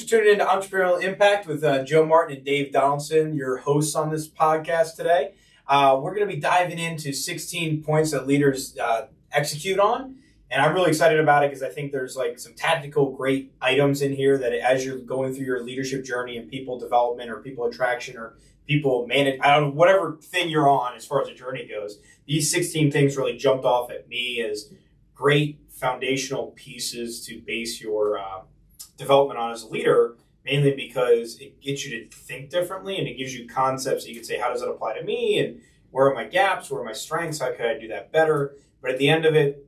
tuning into Entrepreneurial Impact with Joe Martin and Dave Donaldson, your hosts on this podcast today. We're going to be diving into 16 points that leaders execute on. And I'm really excited about it because I think there's like some tactical great items in here that as you're going through your leadership journey and people development or people attraction or people manage, I don't know, whatever thing you're on as far as the journey goes, these 16 things really jumped off at me as great foundational pieces to base your development on as a leader, mainly because it gets you to think differently and it gives you concepts that you can say, how does that apply to me? And where are my gaps? Where are my strengths? How can I do that better? But at the end of it,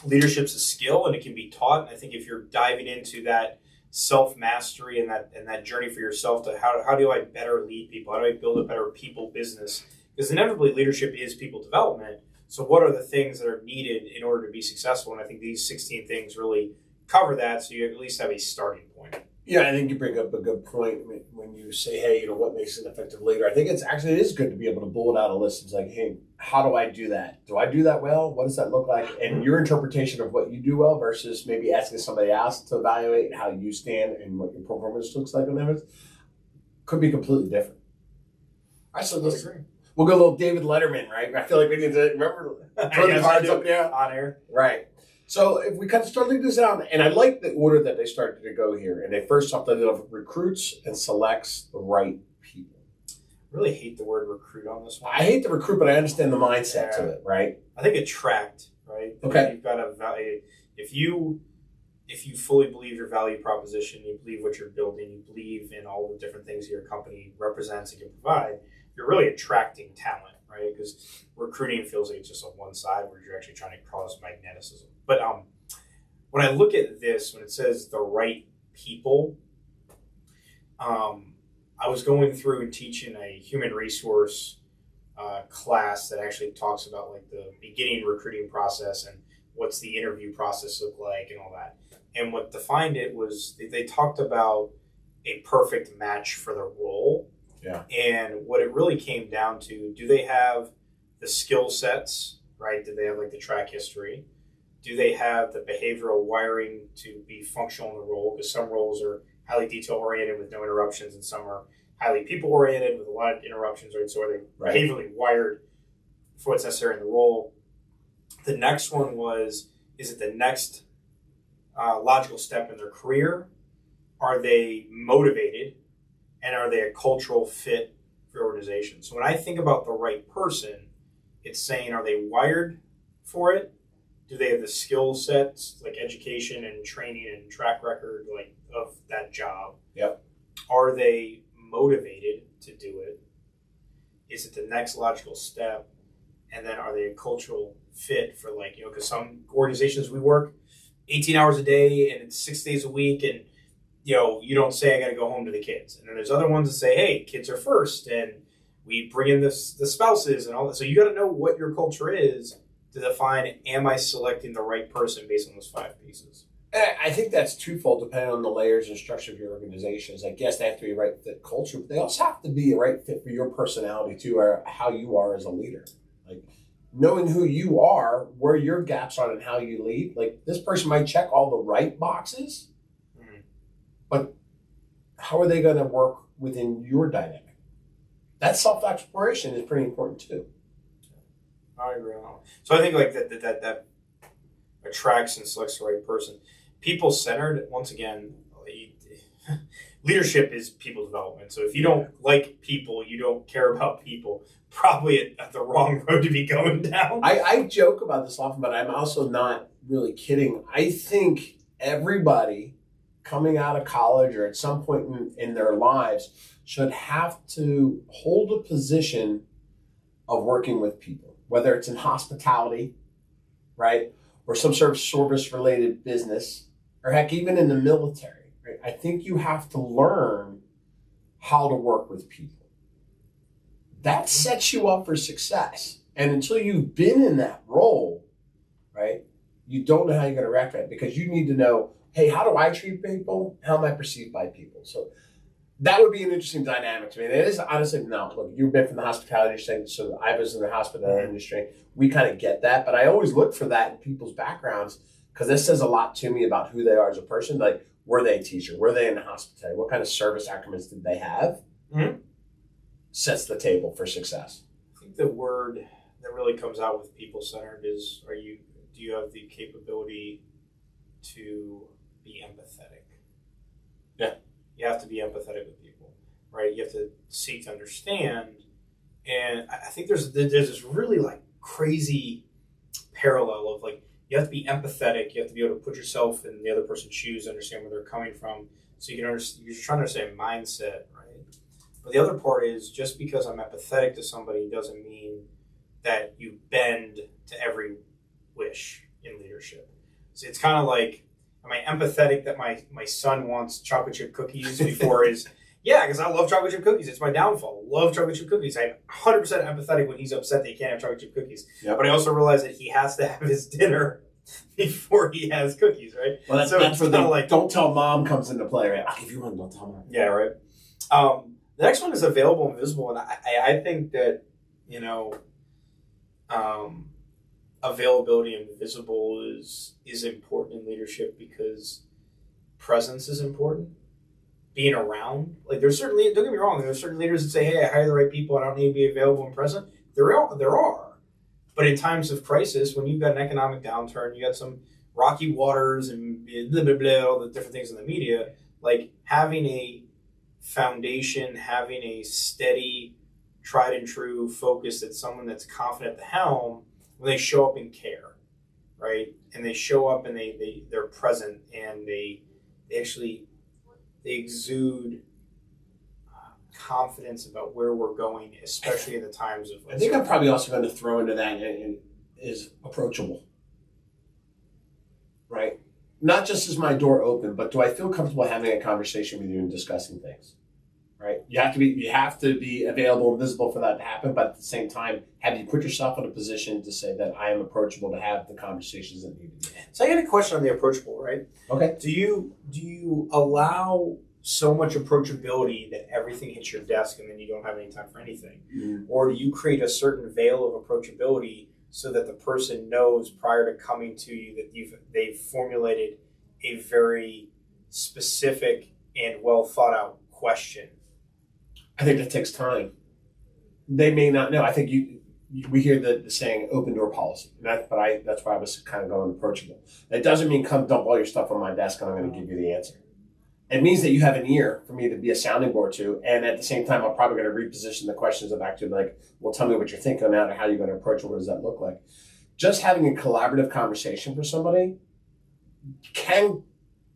leadership's a skill and it can be taught. And I think if you're diving into that self-mastery and that journey for yourself to how do I better lead people? How do I build a better people business? Because inevitably leadership is people development. So what are the things that are needed in order to be successful? And I think these 16 things really cover that, so you at least have a starting point. Yeah, I think you bring up a good point when you say, hey, what makes an effective leader? I think it is good to be able to bullet out a list. It's like, hey, how do I do that? Do I do that well? What does that look like? And your interpretation of what you do well versus maybe asking somebody else to evaluate how you stand and what your performance looks like on that could be completely different. So we'll go a little David Letterman, right? I feel like we need to remember throw the cards up there on air, right? So if we kind of start looking this down, and I like the order that they started to go here, and they first something of recruits and selects the right people. I really hate the word recruit on this one. I hate the recruit, but I understand the mindset to it, right? I think attract, right? Okay. You've got a value. If you fully believe your value proposition, you believe what you're building, you believe in all the different things your company represents and can provide, you're really attracting talent, right? Because recruiting feels like it's just on one side where you're actually trying to cause magneticism. But when I look at this, when it says the right people, I was going through and teaching a human resource class that actually talks about like the beginning recruiting process and what's the interview process look like and all that. And what defined it was they talked about a perfect match for the role. Yeah. And what it really came down to, do they have the skill sets, right? Do they have like the track history? Do they have the behavioral wiring to be functional in the role? Because some roles are highly detail-oriented with no interruptions, and some are highly people-oriented with a lot of interruptions, right? So are they behaviorally wired for what's necessary in the role? The next one was, is it the next logical step in their career? Are they motivated? And are they a cultural fit for your organization? So when I think about the right person, it's saying, are they wired for it? Do they have the skill sets, like education and training and track record, like of that job? Yep. Are they motivated to do it? Is it the next logical step? And then are they a cultural fit for because some organizations we work 18 hours a day and it's 6 days a week and, you don't say I got to go home to the kids. And then there's other ones that say, hey, kids are first and we bring in the spouses and all that. So you got to know what your culture is to define, am I selecting the right person based on those 5 pieces? I think that's twofold depending on the layers and structure of your organization. I guess they have to be a right fit culture, but they also have to be a right fit for your personality too, or how you are as a leader. Like knowing who you are, where your gaps are and how you lead. Like this person might check all the right boxes, but how are they going to work within your dynamic? That self-exploration is pretty important too. I agree on that. So I think like that attracts and selects the right person. People-centered, once again, leadership is people development. So if you don't like people, you don't care about people, probably at the wrong road to be going down. I joke about this often, but I'm also not really kidding. I think everybody coming out of college or at some point in their lives should have to hold a position of working with people, whether it's in hospitality, right, or some sort of service-related business, or heck, even in the military, right? I think you have to learn how to work with people. That sets you up for success. And until you've been in that role, right, you don't know how you're going to react to it because you need to know, hey, how do I treat people? How am I perceived by people? So that would be an interesting dynamic to me. And it is honestly, no, look, you've been from the hospitality industry, so I was in the hospitality industry. We kind of get that, but I always look for that in people's backgrounds because this says a lot to me about who they are as a person. Like, Were they a teacher? Were they in hospitality? What kind of service acronyms did they have? Mm-hmm. Sets the table for success. I think the word that really comes out with people-centered is, do you have the capability to be empathetic? Yeah. You have to be empathetic with people, right? You have to seek to understand. And I think there's this really like crazy parallel of like, you have to be empathetic. You have to be able to put yourself in the other person's shoes, understand where they're coming from. So you can understand, you're trying to understand mindset, right? But the other part is, just because I'm empathetic to somebody doesn't mean that you bend to every wish in leadership. So it's kind of like, am I empathetic that my son wants chocolate chip cookies before his... Yeah, because I love chocolate chip cookies. It's my downfall. Love chocolate chip cookies. I'm 100% empathetic when he's upset that he can't have chocolate chip cookies. Yep. But I also realize that he has to have his dinner before he has cookies, right? Well, that's where the like, don't tell mom comes into play, right? I'll give you one, don't tell mom. Yeah, right. The next one is available and visible. And I think that, availability and visible is important in leadership, because presence is important. Being around, like, there's certainly, don't get me wrong, there's certain leaders that say, hey, I hire the right people, I don't need to be available and present. There are. But in times of crisis, when you've got an economic downturn, you got some rocky waters and blah, blah, blah, all the different things in the media, like, having a foundation, having a steady, tried and true focus, that's someone that's confident at the helm, when they show up and care, right? And they show up and they're present, and they exude confidence about where we're going, especially in the times of... I think I'm probably also going to throw into that is approachable, right? Not just is my door open, but do I feel comfortable having a conversation with you and discussing things, right? You have to be available and visible for that to happen, but at the same time, have you put yourself in a position to say that I am approachable to have the conversations that need to be had? So I got a question on the approachable, right? Okay. Do you allow so much approachability that everything hits your desk and then you don't have any time for anything? Mm-hmm. Or do you create a certain veil of approachability so that the person knows prior to coming to you that they've formulated a very specific and well thought out question? I think that takes time. They may not know. I think we hear the saying open door policy, that's why I was kind of going approachable. That doesn't mean come dump all your stuff on my desk and I'm going to give you the answer. It means that you have an ear for me to be a sounding board to, and at the same time, I'm probably going to reposition the questions back to like, well, tell me what you're thinking on that, or how you're going to approach it. What does that look like? Just having a collaborative conversation for somebody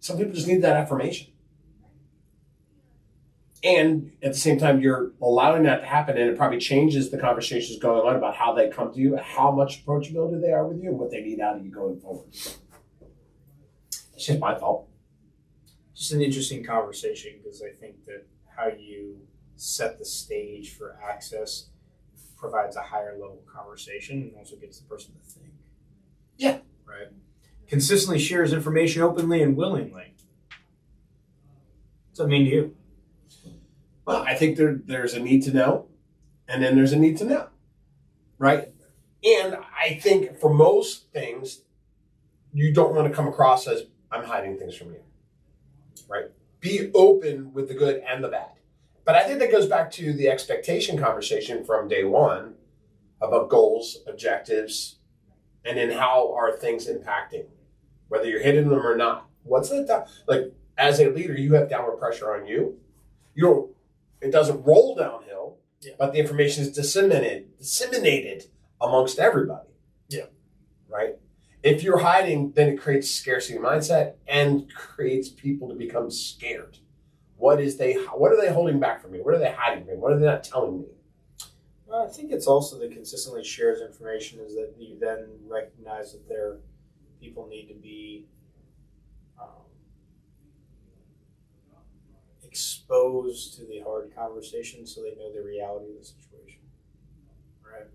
some people just need that affirmation. And at the same time, you're allowing that to happen, and it probably changes the conversations going on about how they come to you, how much approachability they are with you, and what they need out of you going forward. It's just my thought. Just an interesting conversation, because I think that how you set the stage for access provides a higher level conversation and also gets the person to think. Yeah. Right. Consistently shares information openly and willingly. What's that mean to you? Well, I think there's a need to know, and then there's a need to know, right? And I think for most things, you don't want to come across as I'm hiding things from you, right? Be open with the good and the bad. But I think that goes back to the expectation conversation from day one about goals, objectives, and then how are things impacting, whether you're hitting them or not. What's that? Like, as a leader, you have downward pressure on you. It doesn't roll downhill, but the information is disseminated amongst everybody. Yeah. Right? If you're hiding, then it creates scarcity mindset and creates people to become scared. What are they holding back from me? What are they hiding from me? What are they not telling me? Well, I think it's also that consistently shares information is that you then recognize that people need to be exposed to the hard conversation so they know the reality of the situation. Right.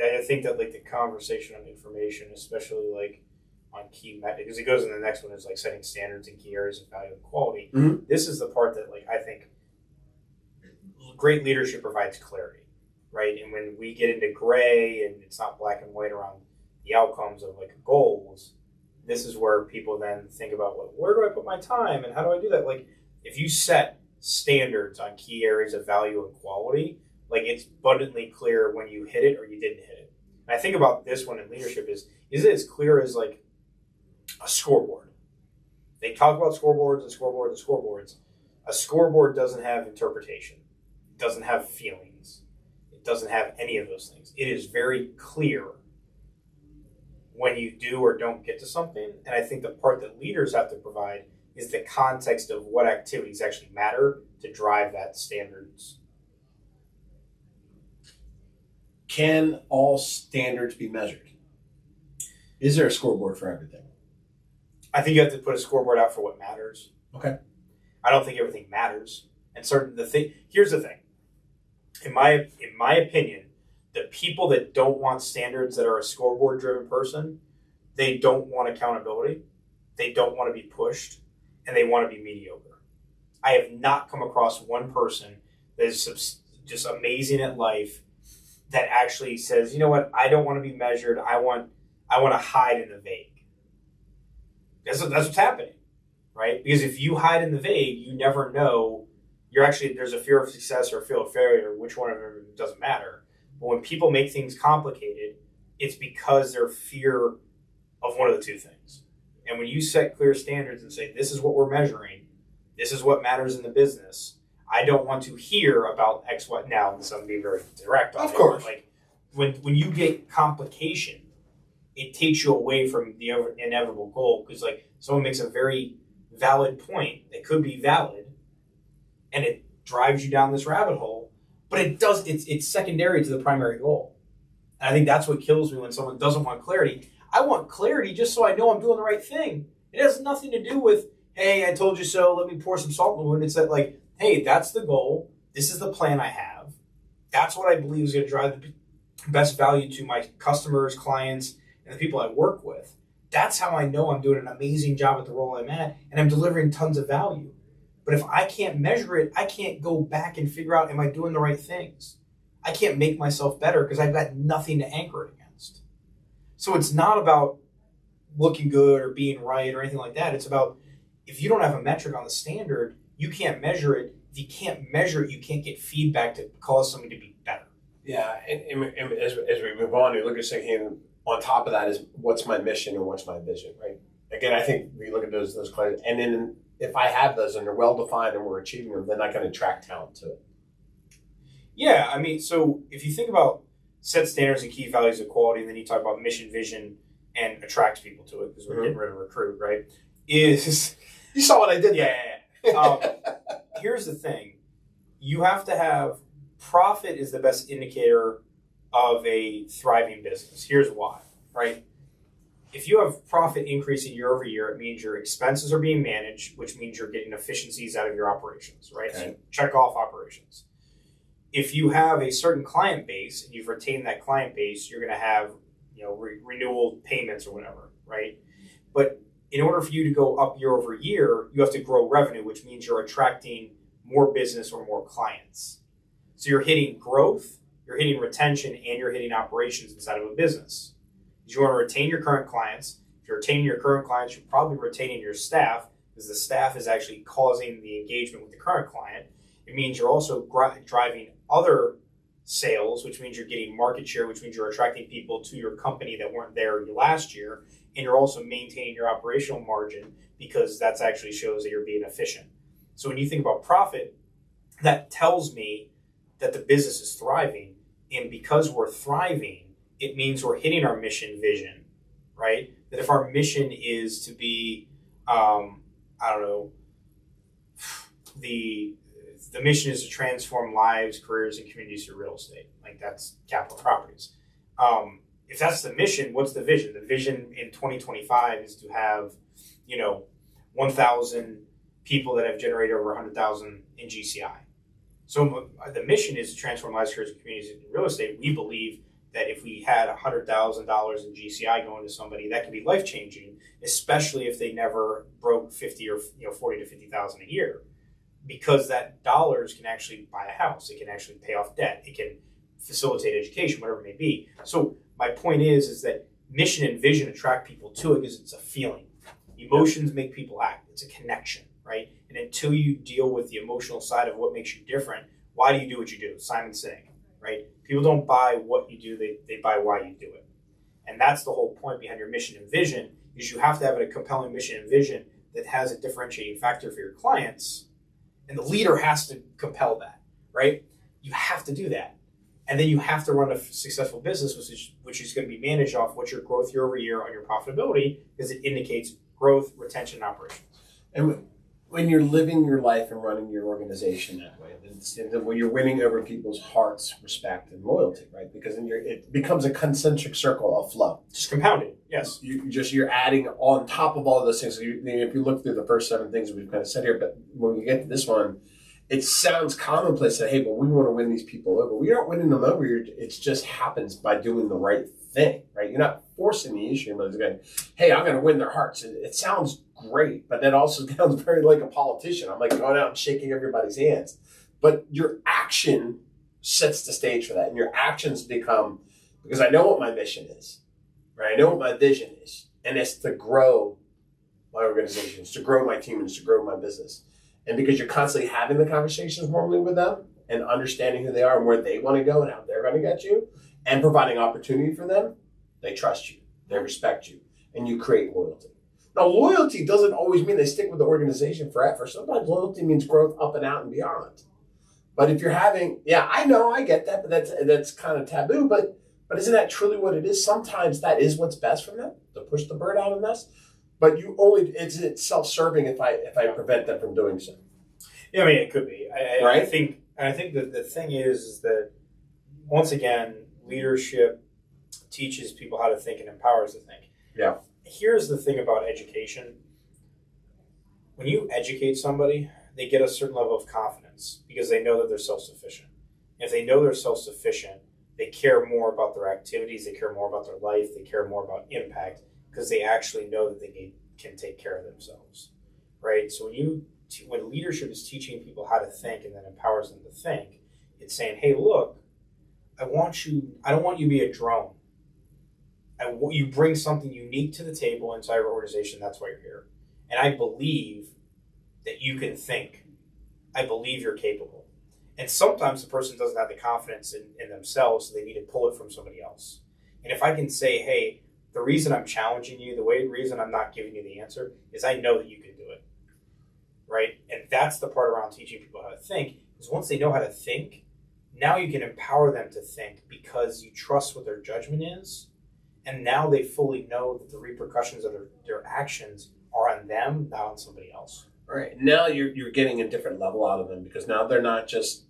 I think that like the conversation on information, especially like on key metrics, because it goes in the next one is like setting standards in key areas of value and quality. Mm-hmm. This is the part that like I think great leadership provides clarity, right? And when we get into gray and it's not black and white around the outcomes of like goals, this is where people then think about, well, where do I put my time and how do I do that? Like, if you set standards on key areas of value and quality, like it's abundantly clear when you hit it or you didn't hit it. And I think about this one in leadership is it as clear as like a scoreboard? They talk about scoreboards and scoreboards and scoreboards. A scoreboard doesn't have interpretation. It doesn't have feelings. It doesn't have any of those things. It is very clear when you do or don't get to something. And I think the part that leaders have to provide is the context of what activities actually matter to drive that standards. Can all standards be measured? Is there a scoreboard for everything? I think you have to put a scoreboard out for what matters. Okay. I don't think everything matters. And here's the thing. In my opinion, the people that don't want standards that are a scoreboard driven person, they don't want accountability. They don't want to be pushed, and they want to be mediocre. I have not come across one person that is just amazing at life that actually says, you know what, I don't want to be measured. I want to hide in the vague. That's what's happening, right? Because if you hide in the vague, you never know. There's a fear of success or a fear of failure. Which one of them doesn't matter. But when people make things complicated, it's because they're fear of one of the two things. And when you set clear standards and say, this is what we're measuring, this is what matters in the business, I don't want to hear about X, Y. Now, this I'm being very direct on it. Of course. Like when you get complication, it takes you away from the inevitable goal, because like someone makes a very valid point that could be valid, and it drives you down this rabbit hole, but it's secondary to the primary goal. And I think that's what kills me when someone doesn't want clarity. I want clarity just so I know I'm doing the right thing. It has nothing to do with, hey, I told you so, let me pour some salt in the wound. It's that like, hey, that's the goal. This is the plan I have. That's what I believe is going to drive the best value to my customers, clients, and the people I work with. That's how I know I'm doing an amazing job at the role I'm at, and I'm delivering tons of value. But if I can't measure it, I can't go back and figure out, am I doing the right things? I can't make myself better because I've got nothing to anchor it against. So it's not about looking good or being right or anything like that. It's about, if you don't have a metric on the standard, you can't measure it. If you can't measure it, you can't get feedback to cause something to be better. Yeah, and as we move on, you look at saying, on top of that is, what's my mission and what's my vision, right? Again, I think we look at those questions, and then if I have those and they're well defined and we're achieving them, then I can attract talent to it. Yeah, I mean, so if you think about set standards and key values of quality, and then you talk about mission, vision, and attract people to it, because we're getting rid of recruit, right? You saw what I did there. Yeah. Here's the thing. You have to have, profit is the best indicator of a thriving business. Here's why, right? If you have profit increasing year over year, it means your expenses are being managed, which means you're getting efficiencies out of your operations, right? Okay. So check off operations. If you have a certain client base and you've retained that client base, you're going to have, renewal payments or whatever, right? But in order for you to go up year over year, you have to grow revenue, which means you're attracting more business or more clients. So you're hitting growth, you're hitting retention, and you're hitting operations inside of a business. You want to retain your current clients. If you're retaining your current clients, you're probably retaining your staff, because the staff is actually causing the engagement with the current client. It means you're also driving other sales, which means you're getting market share, which means you're attracting people to your company that weren't there last year. And you're also maintaining your operational margin, because that actually shows that you're being efficient. So when you think about profit, that tells me that the business is thriving. And because we're thriving, it means we're hitting our mission vision, right? That if our mission is to be, the mission is to transform lives, careers, and communities through real estate. Like, that's Capital Properties. If that's the mission, what's the vision? The vision in 2025 is to have, 1,000 people that have generated over 100,000 in GCI. So the mission is to transform lives, careers, and communities in real estate. We believe that if we had $100,000 in GCI going to somebody, that could be life-changing, especially if they never broke 50 or 40 to 50,000 a year, because that dollars can actually buy a house, it can actually pay off debt, it can facilitate education, whatever it may be. So my point is that mission and vision attract people to it because it's a feeling. Emotions make people act. It's a connection, right? And until you deal with the emotional side of what makes you different, why do you do what you do? Simon Sinek, right? People don't buy what you do, they buy why you do it. And that's the whole point behind your mission and vision, is you have to have a compelling mission and vision that has a differentiating factor for your clients. And the leader has to compel that, right? You have to do that. And then you have to run a successful business, which is going to be managed off what's your growth year over year on your profitability, because it indicates growth, retention, and operations. And when you're living your life and running your organization that way, when you're winning over people's hearts, respect, and loyalty, right? Because then it becomes a concentric circle of flow. Just compounded, yes. You're adding on top of all of those things. So if you look through the first 7 things we've kind of said here, but when we get to this one, it sounds commonplace that, hey, but we want to win these people over. We aren't winning them over. It just happens by doing the right thing, right? You're not forcing the issue. But it's going, hey, I'm going to win their hearts. It sounds great, but that also sounds very like a politician. I'm like going out and shaking everybody's hands. But your action sets the stage for that. And your actions become, because I know what my mission is, right? I know what my vision is. And it's to grow my organization, it's to grow my team, and it's to grow my business. And because you're constantly having the conversations normally with them and understanding who they are and where they want to go and how they're going to get you and providing opportunity for them, they trust you, they respect you, and you create loyalty. Now, loyalty doesn't always mean they stick with the organization forever. Sometimes loyalty means growth up and out and beyond. But if you're having, I know, I get that, but that's kind of taboo. But isn't that truly what it is? Sometimes that is what's best for them, to push the bird out of the nest. But it's self-serving if I prevent them from doing so. Yeah, I mean, it could be. Right? I think that the thing is that, once again, leadership teaches people how to think and empowers to think. Yeah. Here's the thing about education. When you educate somebody, they get a certain level of confidence because they know that they're self-sufficient. If they know they're self-sufficient, they care more about their activities, they care more about their life, they care more about impact, because they actually know that they can take care of themselves, right? So when leadership is teaching people how to think and then empowers them to think, it's saying, hey, look, I don't want you to be a drone. You bring something unique to the table inside your organization. That's why you're here. And I believe that you can think. I believe you're capable. And sometimes the person doesn't have the confidence in themselves, so they need to pull it from somebody else. And if I can say, hey, the reason I'm challenging you, the reason I'm not giving you the answer is I know that you can do it, right? And that's the part around teaching people how to think, is once they know how to think, now you can empower them to think because you trust what their judgment is. And now they fully know that the repercussions of their actions are on them, not on somebody else. Right. Now you're getting a different level out of them, because now they're not just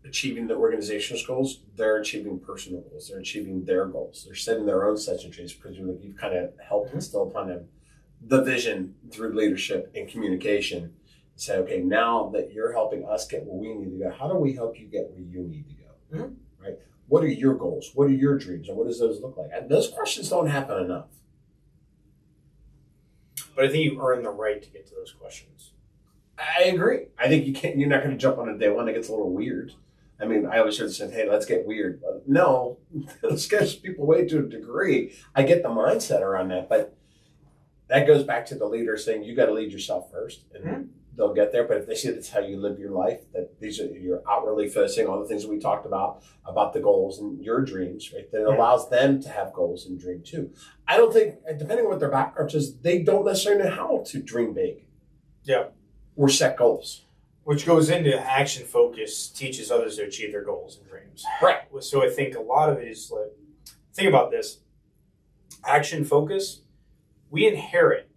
achieving the organizational goals, they're achieving personal goals. They're achieving their goals. They're setting their own sets of dreams. Presumably you've kind of helped instill upon them the vision through leadership and communication. Say, okay, now that you're helping us get where we need to go, how do we help you get where you need to go? Mm-hmm. Right? What are your goals? What are your dreams? And what does those look like? And those questions don't happen enough. But I think you earn the right to get to those questions. I agree. I think you're not going to jump on a day one. It gets a little weird. I mean, I always heard say, hey, let's get weird. But no, it scares people away to a degree. I get the mindset around that, but that goes back to the leader saying you got to lead yourself first, and they'll get there. But if they see that's how you live your life, that you're outwardly facing all the things that we talked about the goals and your dreams, right? That allows them to have goals and dream too. I don't think, depending on what their background is, they don't necessarily know how to dream big. Yeah. Or set goals. Which goes into action focus, teaches others to achieve their goals and dreams. Right. So I think a lot of it is like, think about this. Action focus, we inherit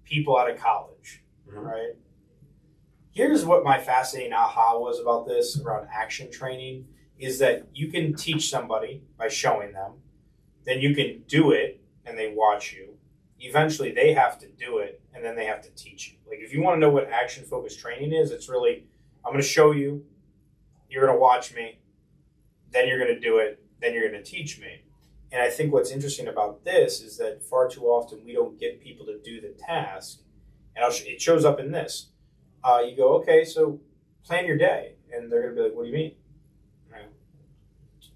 people out of college, right? Here's what my fascinating aha was about this around action training, is that you can teach somebody by showing them, then you can do it and they watch you. Eventually they have to do it and then they have to teach you. Like if you want to know what action focused training is, it's really, I'm going to show you, you're going to watch me, then you're going to do it, then you're going to teach me. And I think what's interesting about this is that far too often we don't get people to do the task. And it shows up in this. You go, okay, so plan your day. And they're going to be like, what do you mean?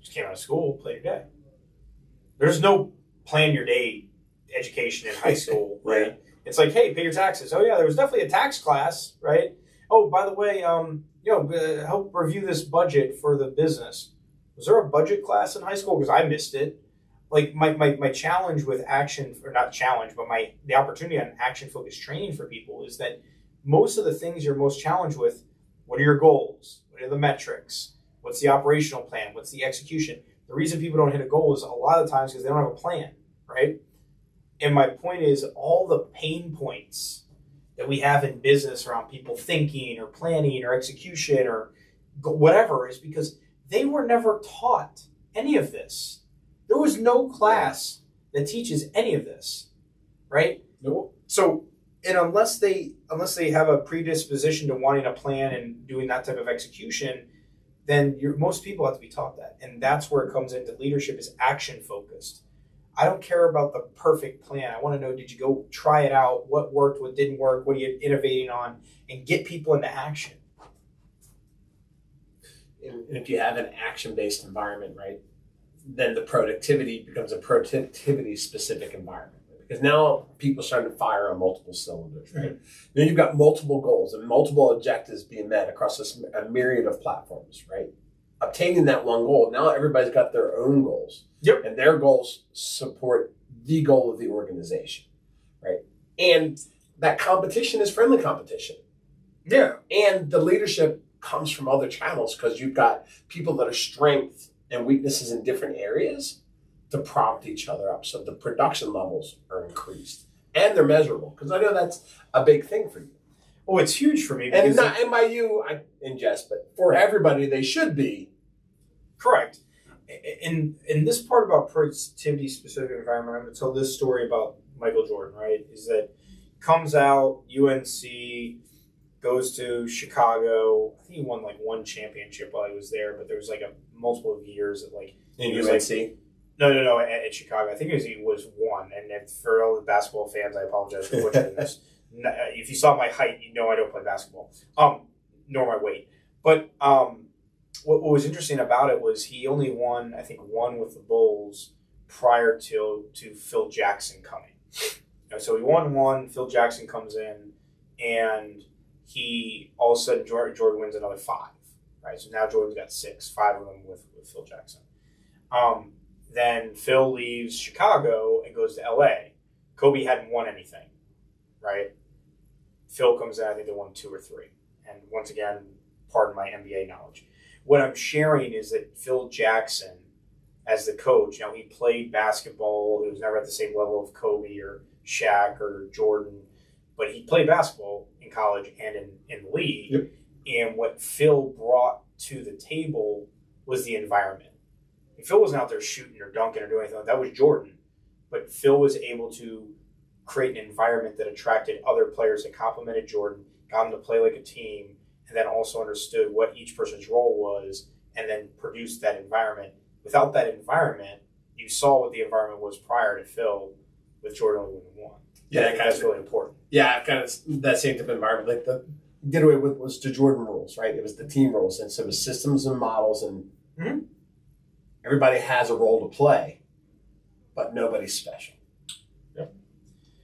Just came out of school, plan your day. There's no plan your day education in high school, right? Yeah. It's like, hey, pay your taxes. Oh yeah, there was definitely a tax class, right? Oh, by the way, help review this budget for the business. Was there a budget class in high school? Because I missed it. Like my challenge with action, or not challenge, but the opportunity on action focused training for people is that most of the things you're most challenged with, what are your goals? What are the metrics? What's the operational plan? What's the execution? The reason people don't hit a goal is a lot of times because they don't have a plan, right? And my point is all the pain points that we have in business around people thinking or planning or execution or whatever is because they were never taught any of this. There was no class that teaches any of this, right? No. So, and unless they have a predisposition to wanting a plan and doing that type of execution, then most people have to be taught that. And that's where it comes into leadership is action focused. I don't care about the perfect plan. I want to know, did you go try it out? What worked? What didn't work? What are you innovating on? And get people into action. And if you have an action-based environment, right, then the productivity becomes a productivity-specific environment. Because now people are starting to fire on multiple cylinders, right? Mm-hmm. Then you've got multiple goals and multiple objectives being met across a myriad of platforms, right? Obtaining that one goal, now everybody's got their own goals. Yep. And their goals support the goal of the organization, right? And that competition is friendly competition. Yeah. And the leadership comes from other channels because you've got people that are strengths and weaknesses in different areas to prompt each other up. So the production levels are increased and they're measurable because I know that's a big thing for you. Oh, it's huge for me. And by you, I ingest, but for everybody, they should be. Correct. In this part about productivity specific environment, I'm going to tell this story about Michael Jordan, right? Is that comes out, UNC, goes to Chicago. I think he won like one championship while he was there, but there was like a multiple of years of like. In UNC? Like, no, at Chicago. I think he was one. And for all the basketball fans, I apologize for butchering this. If you saw my height, you know I don't play basketball, nor my weight. But what was interesting about it was he only won, I think, one with the Bulls prior to Phil Jackson coming. So he won one, Phil Jackson comes in, and he all of a sudden Jordan wins another 5. Right, so now Jordan's got 6, 5 of them with Phil Jackson. Then Phil leaves Chicago and goes to LA. Kobe hadn't won anything, right? Phil comes in, I think they won 2 or 3. And once again, pardon my NBA knowledge. What I'm sharing is that Phil Jackson, as the coach, he played basketball. He was never at the same level of Kobe or Shaq or Jordan, but he played basketball in college and in the league. Yep. And what Phil brought to the table was the environment. Phil wasn't out there shooting or dunking or doing anything like that. That was Jordan. But Phil was able to create an environment that attracted other players that complemented Jordan, got them to play like a team, and then also understood what each person's role was, and then produced that environment. Without that environment, you saw what the environment was prior to Phil, with Jordan only winning 1. Yeah, that's really important. Yeah, kind of that same type of environment. Like the get away with was the Jordan rules, right? It was the team rules, and so it was systems and models, and everybody has a role to play, but nobody's special.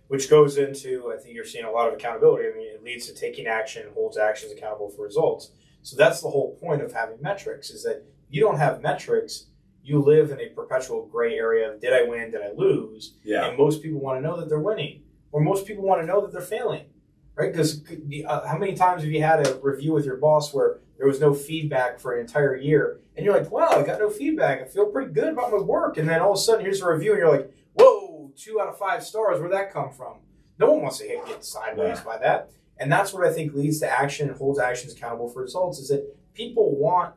Which goes into, I think you're seeing a lot of accountability. I mean, it leads to taking action, holds actions accountable for results. So that's the whole point of having metrics, is that you don't have metrics, you live in a perpetual gray area of did I win, did I lose? Yeah. And most people want to know that they're winning, or most people want to know that they're failing, right? Because how many times have you had a review with your boss where there was no feedback for an entire year, and you're like, wow, I got no feedback, I feel pretty good about my work, and then all of a sudden here's a review, and you're like, whoa, 2 out of 5 stars, where'd that come from? No one wants to get sideways by that. And that's what I think leads to action and holds actions accountable for results, is that people want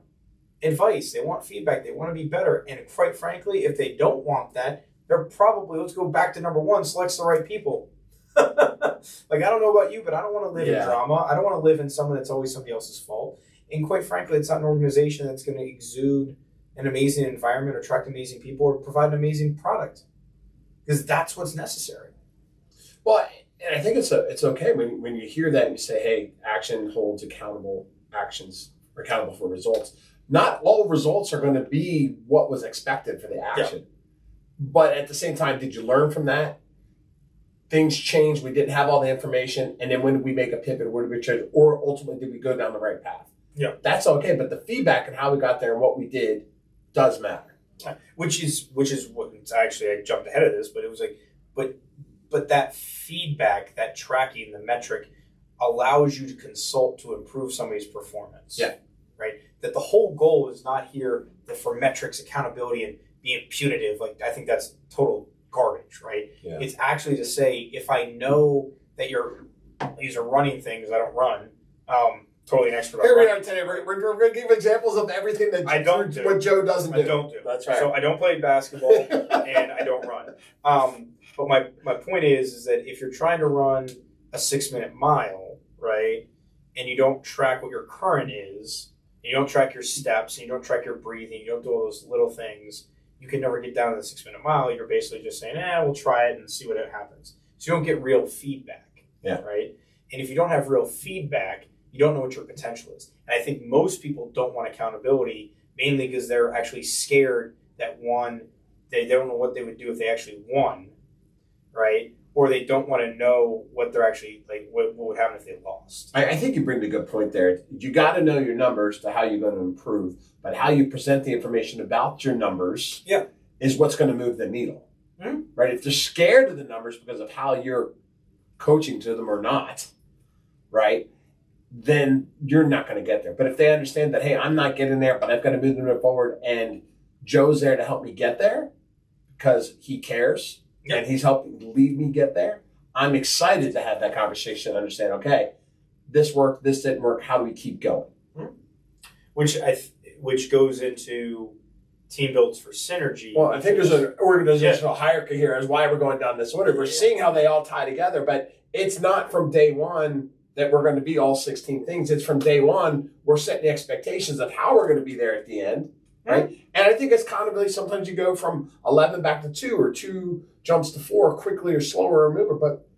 advice, they want feedback, they want to be better. And quite frankly, if they don't want that, they're probably, let's go back to number 1, selects the right people. Like, I don't know about you, but I don't want to live in drama. I don't want to live in someone that's always somebody else's fault. And quite frankly, it's not an organization that's going to exude an amazing environment, attract amazing people, or provide an amazing product. Because that's what's necessary. Well, and I think it's okay when you hear that and you say, hey, action holds accountable, actions are accountable for results. Not all results are going to be what was expected for the action. But at the same time, did you learn from that? Things changed. We didn't have all the information. And then when did we make a pivot? Where did we change? Or ultimately, did we go down the right path? Yeah. That's okay. But the feedback and how we got there and what we did does matter. Which is what actually I jumped ahead of this, but it was like, but that feedback, that tracking, the metric allows you to consult to improve somebody's performance. Yeah. Right. That the whole goal is not here for metrics, accountability, and being punitive. Like, I think that's total garbage, right? Yeah. It's actually to say, if I know that these are running things I don't run, totally an expert. Here we are today. We're going to give examples of everything that I don't do. What Joe doesn't do. I don't do. That's right. So I don't play basketball and I don't run. But my point is that if you're trying to run a 6-minute mile, right, and you don't track what your current is, and you don't track your steps, and you don't track your breathing, you don't do all those little things, you can never get down to the 6-minute mile. You're basically just saying, we'll try it and see what happens. So you don't get real feedback, right? And if you don't have real feedback, you don't know what your potential is. And I think most people don't want accountability, mainly because they're actually scared that they don't know what they would do if they actually won, right? Or they don't want to know what they're actually, like, what would happen if they lost. I think you bring a good point there. You got to know your numbers to how you're going to improve, but how you present the information about your numbers is what's going to move the needle, right? If they're scared of the numbers because of how you're coaching to them or not, right, then you're not going to get there. But if they understand that, hey, I'm not getting there, but I've got to move them forward, and Joe's there to help me get there because he cares, and he's helping lead me get there, I'm excited to have that conversation and understand, okay, this worked, this didn't work, how do we keep going? Which goes into team builds for synergy. Well, I think there's an organizational hierarchy here as why we're going down this order. We're seeing how they all tie together, but it's not from day one that we're going to be all 16 things. It's from day one, we're setting the expectations of how we're going to be there at the end, right? And I think it's accountability. Sometimes you go from 11 back to 2 or 2 jumps to 4 quickly or slower or mover, but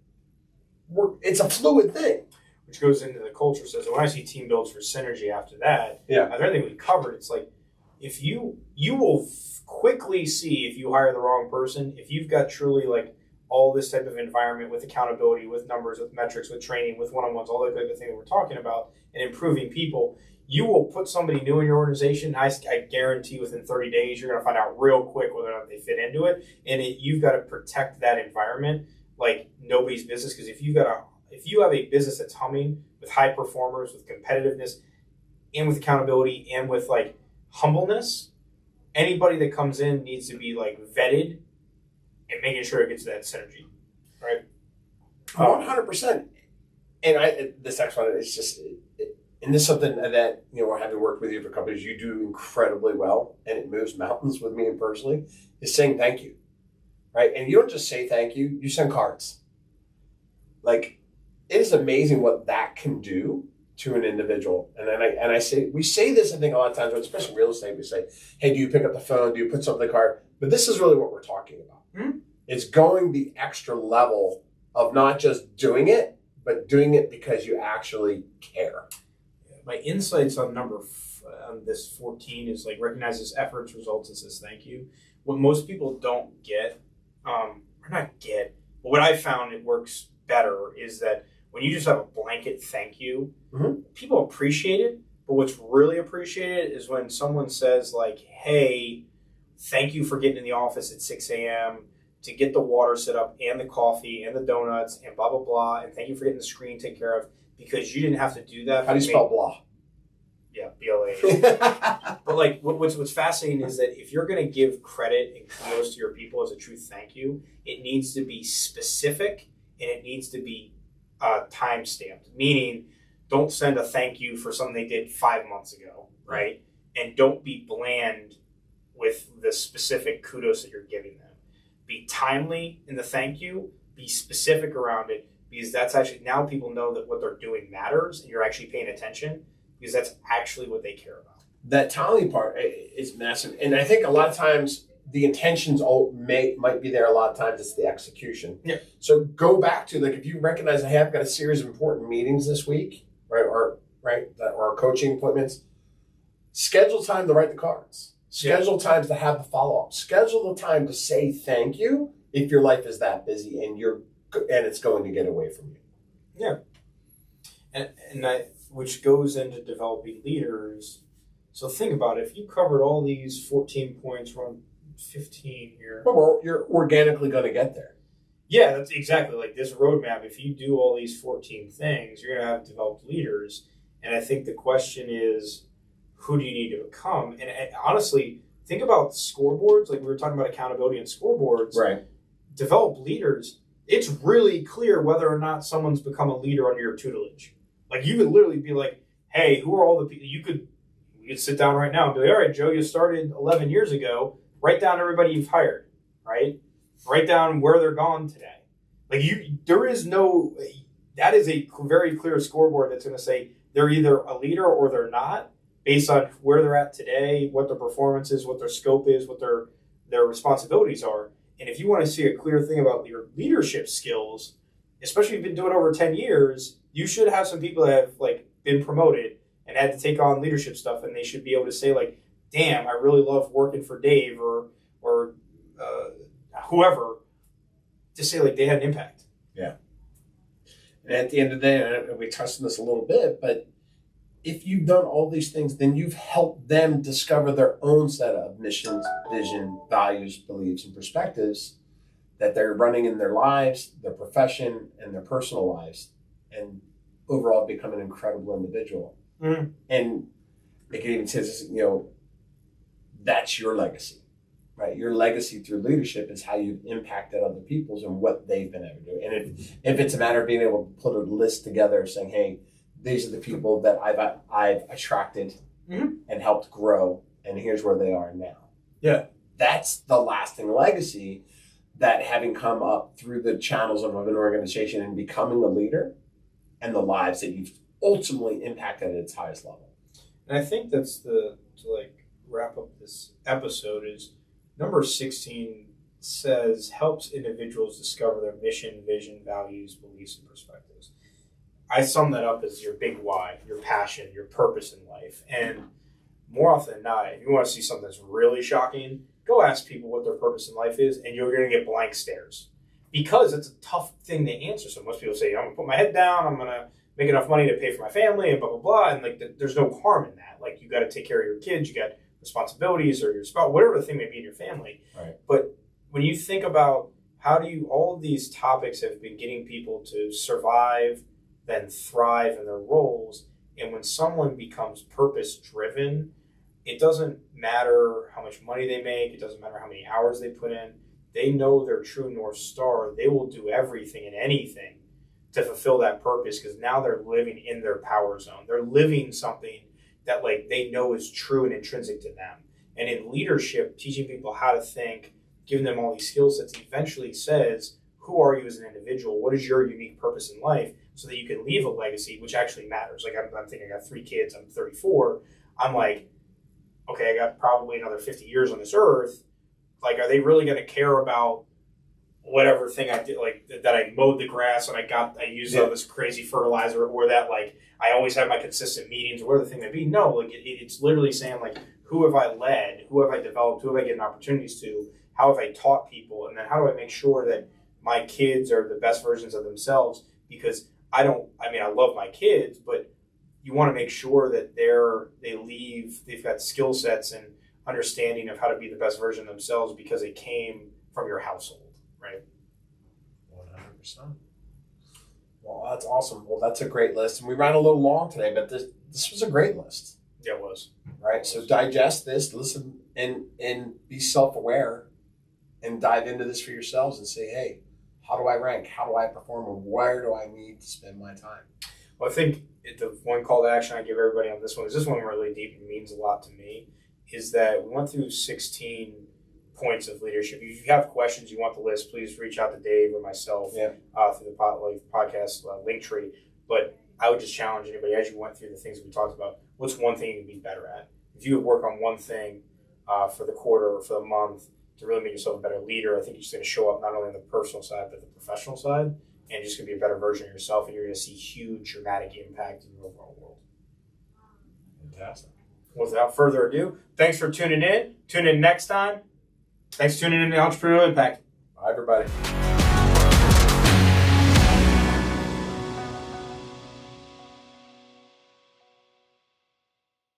it's a fluid thing. Which goes into the culture. So when I see team builds for synergy after that, everything we covered, it's like, if you will quickly see if you hire the wrong person, if you've got truly like all this type of environment with accountability, with numbers, with metrics, with training, with one-on-ones, all that type of thing that we're talking about, and improving people, you will put somebody new in your organization. I guarantee within 30 days, you're going to find out real quick whether or not they fit into it. And you've got to protect that environment like nobody's business. Because if you have a business that's humming with high performers, with competitiveness, and with accountability, and with like humbleness, anybody that comes in needs to be like vetted and making sure it gets that synergy, right? 100%. And this next one is just, and this is something that, we're having worked with you for companies, you do incredibly well, and it moves mountains with me and personally, is saying thank you, right? And you don't just say thank you, you send cards. Like, it is amazing what that can do to an individual. And then we say this, I think, a lot of times, especially in real estate, we say, hey, do you pick up the phone? Do you put something in the card? But this is really what we're talking about. It's going the extra level of not just doing it, but doing it because you actually care. My insights on on this 14 is like, recognizes efforts, results, and says thank you. What most people don't get, or not get, but what I found it works better is that when you just have a blanket thank you, people appreciate it. But what's really appreciated is when someone says like, hey, thank you for getting in the office at 6 a.m. to get the water set up and the coffee and the donuts and blah, blah, blah. And thank you for getting the screen taken care of because you didn't have to do that. How do you spell blah? Yeah, B-L-A. But like what's fascinating is that if you're going to give credit and kudos to your people as a true thank you, it needs to be specific and it needs to be time stamped. Meaning, don't send a thank you for something they did 5 months ago, right? And don't be bland with the specific kudos that you're giving them. Be timely in the thank you, be specific around it, because that's actually, now people know that what they're doing matters and you're actually paying attention because that's actually what they care about. That timely part is massive. And I think a lot of times the intentions might be there. A lot of times it's the execution. Yeah. So go back to, like, if you recognize, hey, I've got a series of important meetings this week, right? Or coaching appointments, schedule time to write the cards. Schedule times to have the follow-up. Schedule the time to say thank you if your life is that busy and it's going to get away from you. Yeah. Which goes into developing leaders. So think about it. If you covered all these 14 points, we're on 15 here. Well, you're organically going to get there. Yeah, that's exactly like this roadmap. If you do all these 14 things, you're going to have developed leaders. And I think the question is, who do you need to become? And honestly, think about scoreboards. Like we were talking about accountability and scoreboards. Right. Developed leaders, it's really clear whether or not someone's become a leader under your tutelage. Like you could literally be like, hey, who are all the people? We could sit down right now and be like, all right, Joe, you started 11 years ago. Write down everybody you've hired, right? Write down where they're gone today. Like that is a very clear scoreboard that's going to say they're either a leader or they're not based on where they're at today, what their performance is, what their scope is, what their responsibilities are. And if you want to see a clear thing about your leadership skills, especially if you've been doing it over 10 years, you should have some people that have like been promoted and had to take on leadership stuff, and they should be able to say like, damn, I really love working for Dave or whoever, to say like they had an impact. Yeah. And at the end of the day, we touched on this a little bit, but if you've done all these things, then you've helped them discover their own set of missions, vision, values, beliefs, and perspectives that they're running in their lives, their profession, and their personal lives, and overall become an incredible individual. Mm-hmm. And it can even say, that's your legacy, right? Your legacy through leadership is how you've impacted other people's and what they've been able to do. And if it's a matter of being able to put a list together saying, hey, these are the people that I've attracted and helped grow, and here's where they are now. Yeah. That's the lasting legacy that having come up through the channels of an organization and becoming a leader and the lives that you've ultimately impacted at its highest level. And I think that's to wrap up this episode is number 16 says helps individuals discover their mission, vision, values, beliefs, and perspectives. I sum that up as your big why, your passion, your purpose in life. And more often than not, if you want to see something that's really shocking, go ask people what their purpose in life is, and you're going to get blank stares. Because it's a tough thing to answer. So most people say, I'm going to put my head down, I'm going to make enough money to pay for my family, and blah, blah, blah. And there's no harm in that. Like, you got to take care of your kids, you got responsibilities, or your spouse, whatever the thing may be in your family. Right. But when you think about all of these topics have been getting people to survive, then thrive in their roles. And when someone becomes purpose-driven, it doesn't matter how much money they make. It doesn't matter how many hours they put in. They know their true North Star. They will do everything and anything to fulfill that purpose because now they're living in their power zone. They're living something that they know is true and intrinsic to them. And in leadership, teaching people how to think, giving them all these skill sets eventually says, who are you as an individual? What is your unique purpose in life so that you can leave a legacy, which actually matters. Like I'm thinking I got 3 kids, I'm 34. I'm like, okay, I got probably another 50 years on this earth. Like, are they really going to care about whatever thing I did, like that I mowed the grass and I used all this crazy fertilizer, or that I always have my consistent meetings, or whatever the thing may be? No, it's literally saying who have I led? Who have I developed? Who have I given opportunities to? How have I taught people? And then how do I make sure that my kids are the best versions of themselves? Because I love my kids, but you want to make sure that they've got skill sets and understanding of how to be the best version of themselves because it came from your household, right? 100%. Well, that's awesome. Well, that's a great list. And we ran a little long today, but this was a great list. Yeah, it was. Right? So digest this, listen, and be self-aware and dive into this for yourselves and say, hey, how do I rank? How do I perform? And where do I need to spend my time? Well, I think the one call to action I give everybody on this one is this one really deep and means a lot to me, is that we went through 16 points of leadership. If you have questions, you want the list, please reach out to Dave or myself through the podcast link tree. But I would just challenge anybody, as you went through the things that we talked about, what's one thing you can be better at? If you would work on one thing for the quarter or for the month to really make yourself a better leader, I think you're just going to show up not only on the personal side, but the professional side, and just going to be a better version of yourself, and you're going to see huge, dramatic impact in your overall world. Fantastic. Without further ado, thanks for tuning in. Tune in next time. Thanks for tuning in to Entrepreneurial Impact. Bye, everybody.